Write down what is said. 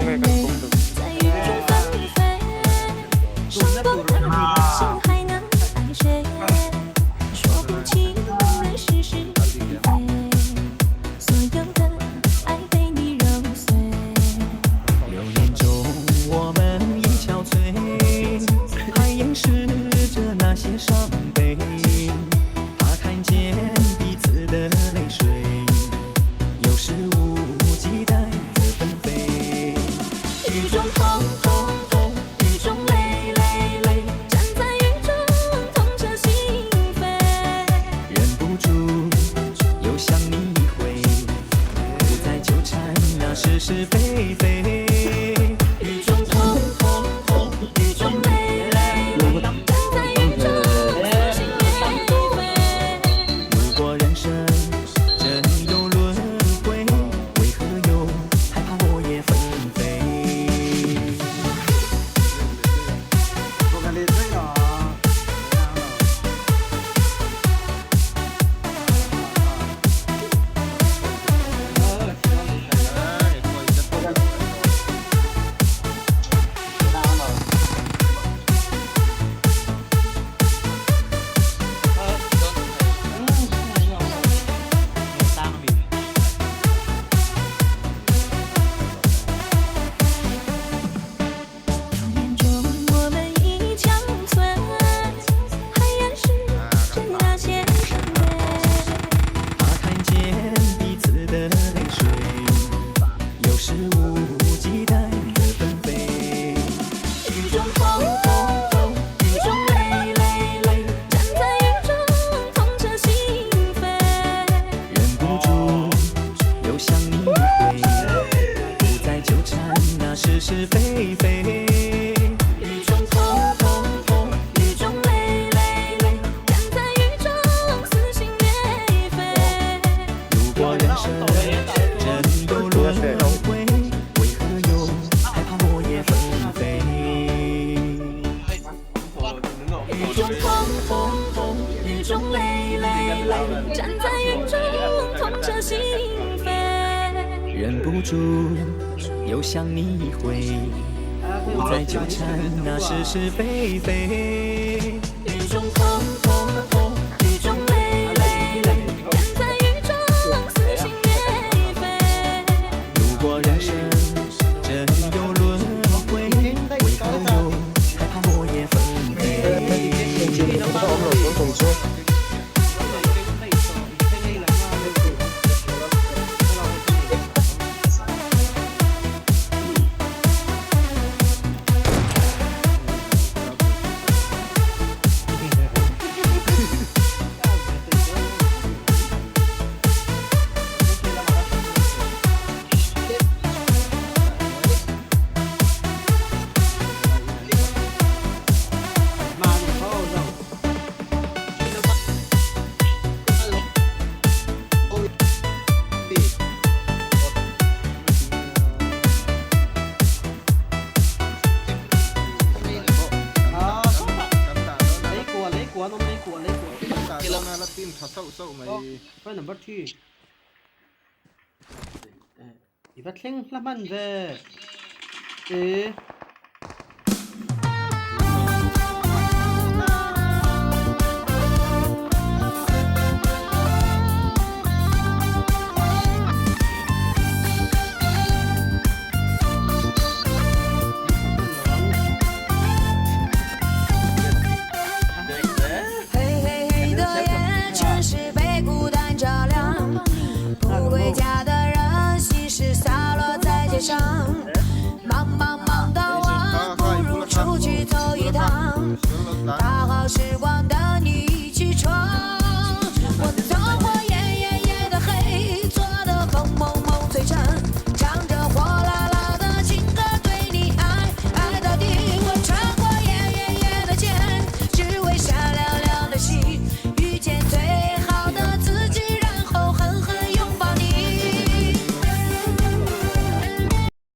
công nghệ cần công được. 是非非，雨中痛痛痛，雨中泪泪泪，站在雨中撕心裂肺。如果人生真有轮回，为何又害怕落叶纷飞？是非非，雨中痛痛痛，雨中泪泪泪，站在雨中撕心裂肺。如果人生真有轮回，为何又害怕落叶纷飞？雨中痛痛痛，雨中泪泪泪，站在雨中痛彻心扉。忍不住又想你一回，不再纠缠那是是非非。雨中痛痛痛，雨中泪泪泪，站在雨中撕心裂肺。如果人生真有轮回，为何又害怕落叶纷飞？Phơi nằm bắt thi, bắt khen làm ăn về,忙忙忙的我不如出去走一趟，大好时光的